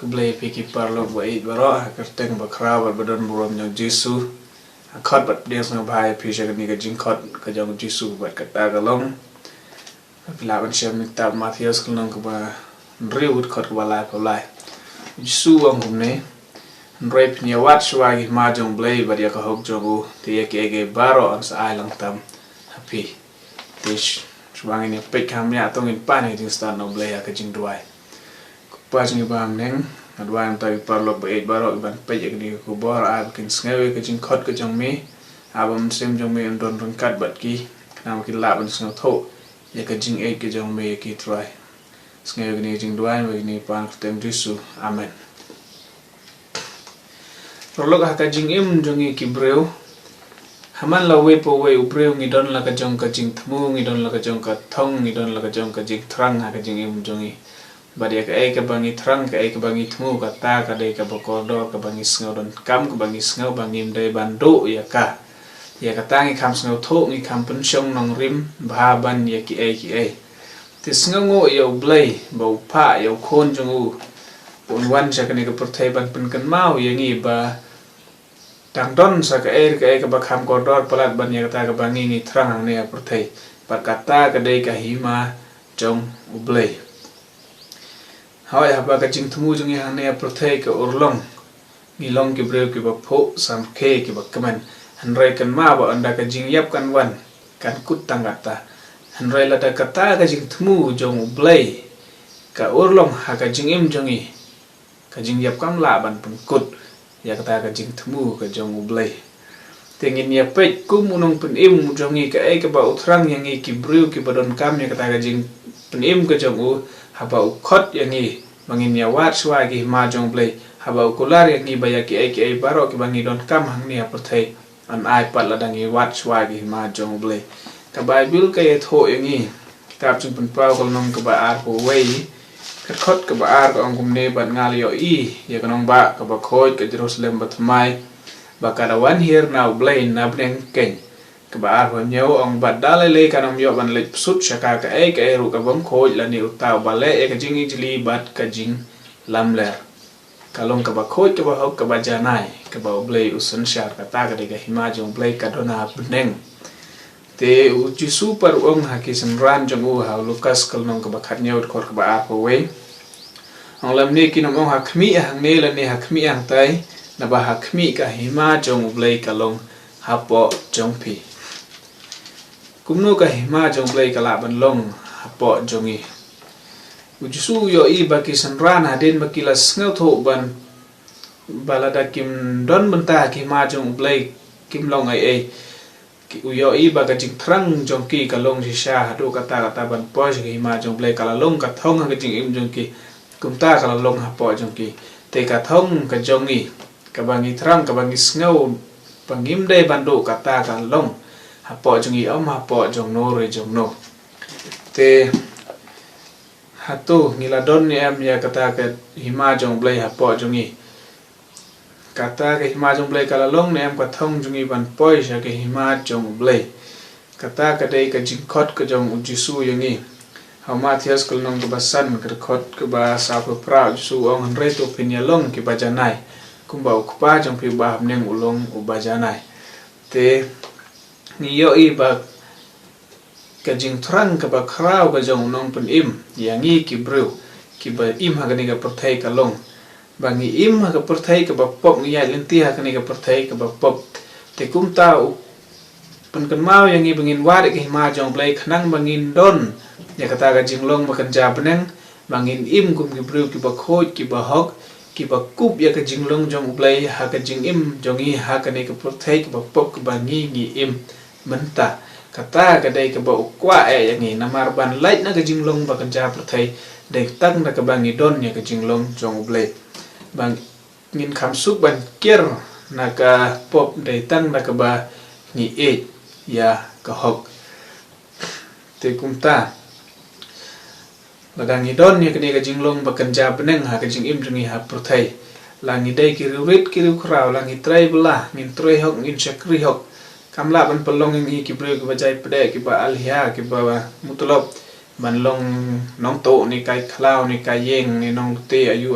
Keblay piki parlo wait baro kerteng bakra badon burom yang Jisu khot bat dia sang bhai phisha ni ka jing khot ka jong Jisu bat kata galong pila ban shem ni tab Matthews kulong ka ba riut khot ka lai pa lai Jisu ang humne rep ni wat swagi ma jong blay ba dia ka hok jogu ti ke baro ang sa ai lang tam happy tish swang ni pek kam ya tong in pan ni jing star no blay ka jing duai pas ni bam neng adwan tai parlo ba et baro ban pe ek ni ko bor a kin sngewe ke jing khot ke jong mi abam sem jong mi don run kat bat ki nam ki la ban sno tho ye ke jing et ke jong mi ki try sngewe ni jing dwan we ni pan tem Jisu amen prolog ha ka jing im jong ki breu haman la we po we ubreu ngi don la ka jong ka jing thmu ngi don la ka jong ka thong ngi don la ka jong ka jing thrang ha ka jing im jong Badia ka ka bangi thrang ka bangi thmu ka ta ka dei ka bokordo ka bangi sngaw don kam ka bangi sngaw bangim dei bandu ya ka tangi kam sngaw tho ngi kam pensyong nong rim bha ban ya ki ti sngaw ngo yo blay bau pa yo khon jong u wan sa ka ni ka perthai ban pen kan mau ya ngi ba tang don sa ka ba kam kordor palat ban ya ta ka bangi ngi thrang ang ne perthai par ka ta ka dei ka hima jong u blay Hoi haba ka jing thmu jung yang ne prothei ka urlong ngilong ki breu ki ba pho sam khe ki ba kaman hanrai kan ma ba anda ka jing yap kan wan kan kut tangata hanrai la da kata ka jing thmu jong blai ka urlong ha ka jing im jongi ka jing yap kam la ban pun kut ya kata ka jing thmu ka jong blai tengin ya pet kum unong pun im jongi ka ka ba utrang yang ki breu ki ba don kam ya kata ka jing pun im ka jong u haba ukhot yangi mangin ya wat swagi ma jong blay haba ukular yangi bayaki ai baro ki bangi don kam hangni aperthai an ai pat ladangi wat swagi ma jong blay ka bible ka tho yangi kitab chung pun pau kol nong ka ba ar ko wei ka khot ka ba ar ka ong kumne ban ngal yo ya kanong ba ka ba khoi ka Jerusalem batmai ba ka da wan here now blay na bneng ken Kabar ho nyau ong badale le kanam yo ban le sut shaka ka ru ka bom khoj la ni utaw bale ka jing ijli bat ka jing lamler kalong ka ba khoj ka ba hok ka ba janai ka ba blay usun shar ka ta ka de ka hima jong blay ka dona bneng te u Jisu par ong ha ki san ran jong u ha Lukas kalong ka ba khat nyau khor ka ba a ko we ong lam ni kinom ong ha khmi hang ne la ni ha khmi ang tai na ba ha khmi ka hima jong blay kalong hapo jong pi kumno ka hima jong blay kala ban long hapo jongi Jisu yo baki sanran hadin bakila sngaw tho ban balada kim don banta ki ma jong blay kim long ai ki yo baka jing thrang jong ki ka long ji sha hadu kata ban po ji ma jong blay kala long ka thong ka jing im jong ki kumta kala long hapo jong ki te ka thong ka jongi ka bangi thrang ka bangi sngaw pangim dei bandu kata ka long hapo jong om hapo jong no re jong no te hatu ngila don ni em ya kata ka hima jong blay hapo jong kata ka hima jong blay kala long ni em ka thong jong ban poi sha ka hima jong blay kata ka dei ka jing khot ka jong Jisu yangi ha Matthews kul nong ka basan ka khot ka ba sa pra Jisu ong re to pinya long ki ba janai kumba ukpa jong pi ba hamneng ulong ubajanai te ni yo ba ka jing thrang ka ba khrau ka jong nong pun im yangi ki breu ki ba im ha ni ka perthai ka long bangi im ha ka perthai ka ba pop ngi ya lenti ha ni ka perthai ka ba pop te kum ta pun kan mau yangi bangin wa de ki ma jong blai khnang bangin don ya kata ka jing long ba kan ja peneng bangin im kum ki breu ki ba khoj ki ba hok ki ba kup ya ka jing long jong blay ha ka jing im jongi ha ka ne ka perthai ka ba pop ka ba ngi im menta kata ka dei ka ba ukwa yangi namar ban light na ka jing long ba kan ja perthai dei tak na ka bangi don ya ka jing long jong blay bang ngin kham suk ban kier na ka pop dei tang na ka ba ngi ya ka hok te kumta ladangi don ni kini ka jinglong bakan ja beneng ha ka jing im jungi ha perthai langi dai ki rit ki krau langi trai bela ngin troi hok ngin chakri hok kamla ban pelong ngi ki breu ki bajai pede ki ba alhia ki ba mutlop ban long nong to ni kai khlau ni kai yeng ni nong te ayu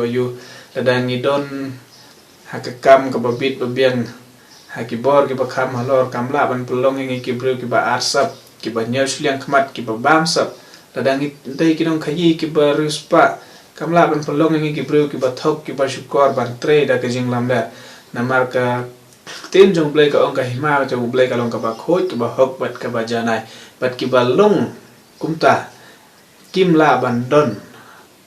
ladangi don hakakam ka babit babiang hakibor ki bakam halor kamla ban pelong ngi ki breu ki ba arsap ki ba nyos liang kmat ki ba bamsap ladangi dei ki dong khayi ki ba ruspa kamla ban pelong ngi ki breu ki ba thok ki ba shukor ban tre da ka jing lamda namar ka tin jong blai ka ong ka hima jong blai ka long ka ba khoj ki ba hok bat ka ba janai bat ki ba long kumta kimla ban don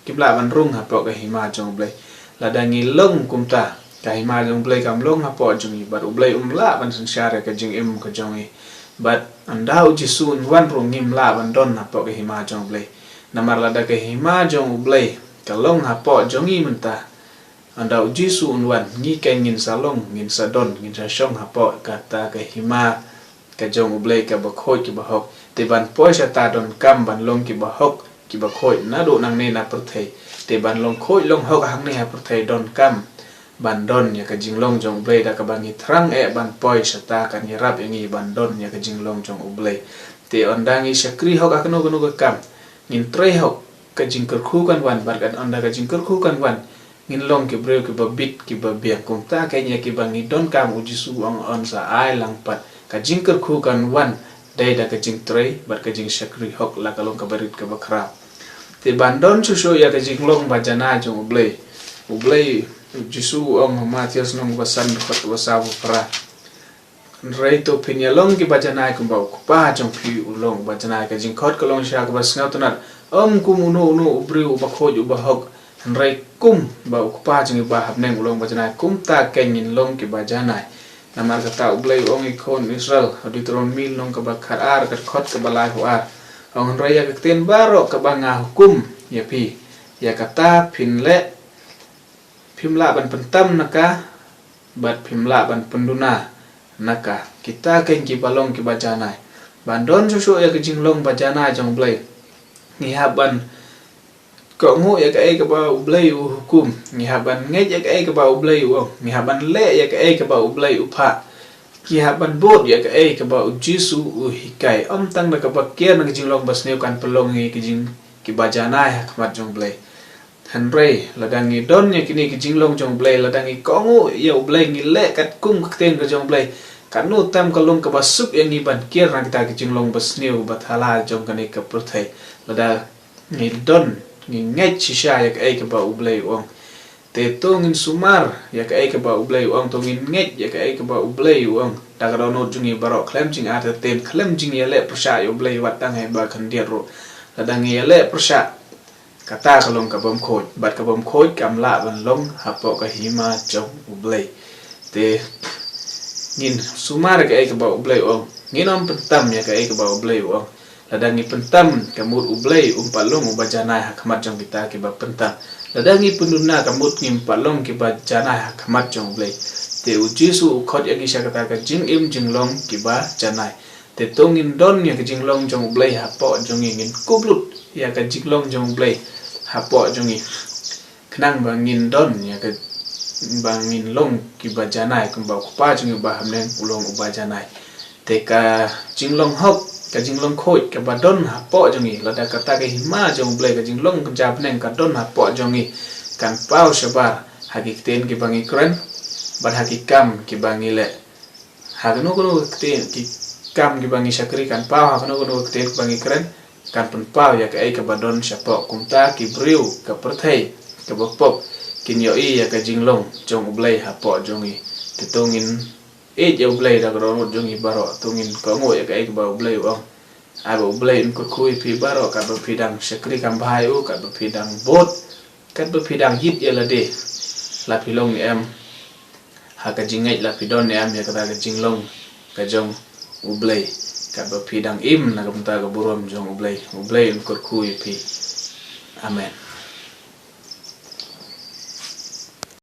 kimla ban rung ha po ka hima jong blai ladangi long kumta ka hima jong blai kam long ha po jong i bat blai la ban sansara ka jing im ka jong i bat andau jisun wan rung ngim la ban don ha po ka hima jong blai namar lada ka hima jong blai ka long ha po jong i menta andau jisun wan ngi ka ngin salong ngin sadon ngin sa shong ha po kata ka hima ka jong blai ka ba khoj ki ba hok te ban po sha ta don kam ban long ki ba hok ki ba khoj na do nang ne na prthei te ban long khoj long hok hang ne ha prthei don kam ban don ya ka jinglong jong blai da ka bangi thrang e ban poi sata kan yarap ngi ban don ya ka jinglong jong blai te ondangi shakri hok akno gono ka kam ngin trei hok ka jingker khu kan wan bar kan onda ka jingker khu kan wan ngin long ki breu ki ba bit ki ba biak kum ta ka nya ki bangi don kam uji su ong on sa ai lang pat ka jingker khu kan wan dai da ka jing trei bar ka jing shakri hok la ka long ka barit ka bakra te ban don chu sho ya ka jinglong ba jana jong blai jisu ong Matias nong basan khat wasabu pra reito pinyalong ki bajana ku ba ku pa jong phi ulong bajana ka jing khot ka long sha ka bas ngau tonat kum uno ubri u ba khoj u ba hok rei kum ba ku pa jing ba hab neng ulong bajana kum ta kenin long ki bajana namar ka ta ublai ong I khon Israel aditron mil nong ka ba kharar ka khot ka ba lai ho ar ong rei ya ka ten baro ka ba nga hukum ya pi ya kata pinle Pimla ban pentam naka bat pimla ban penduna naka kita ken ki balong ki bajana ban don susu ya ke jinglong bajana jong blai ni haban ko ngu ya ke ba blai u hukum ni haban nge ya ke ba blai u ni haban le ya ke ba blai u pha ki haban bot ya ke ba jisu u hikai om tang naka ba kia na jinglong basneu kan pelong ngi ki jing ki bajana ya kmat jong blai Henry ladangi don nya kini ki jinglong jong blai ladangi kongu ya blai ngi le kat kum kten ka jong blai kanu tam kalung ka basuk yang ni ban kier na kita ki jinglong basniu bathala jong kani ka prthai lada ngi don ngi ngai chisha ya ka ba blai ong te to ngin sumar ya ka ba blai ong to ngin ngai ya ka ba blai ong ta ka no jungi barok klem jing ata ten klem jing ya le prasha yo blai wat tang he ba kan dia ro ladangi ya le prasha kata kalong ka bom khoj bat ka bom khoj kam la ban long hapo ka hima jong ublai te ngin sumar ka ba ublai ong ngin om pentam ya ka ba ublai ong ladangi pentam kamut ublai palong ubajana hakmat jong kita ki ba pentam ladangi penduna kamut ngim palong ki ba jana hakmat jong ublai te ujisu khot ya ki kata ka jing im jinglong ki ba janai te tongin don ya ka jinglong jong ublai hapo jong ngin kublut ya ka jinglong jong ublai hapo jongi kenang bangin don ya ke bangin long ki bajanai kumba kupa jongi ba hamnen ulong ubajanai te ka jinglong hok ka jinglong khoj ka badon hapo jongi lada kata ke hima jong blai ka jinglong ka japnen ka don hapo jongi kan pau shabar hakikten ki bangi kren bar hakikam ki bangi le hagno kono kten ki kam ki bangi shakri kan pau hagno kono kten bangi kren kan penpau ya ka badon syapo kumta ki breu ka perthei ka bopop kin yo ya ka jinglong jong blai hapo jongi tetongin ya blai da ro jongi baro tongin ko ngo ya ka ba blai ong abo blai ko kui pi baro ka ba pidang shakri kam bhai u ka ba pidang bot ka ba pidang hit ya la de la pilong ni em ha ka jingai la pidon ni em ya ka jinglong ka jong ublai ka ba pidang im na ka burom jong ublai ko kui pi amen.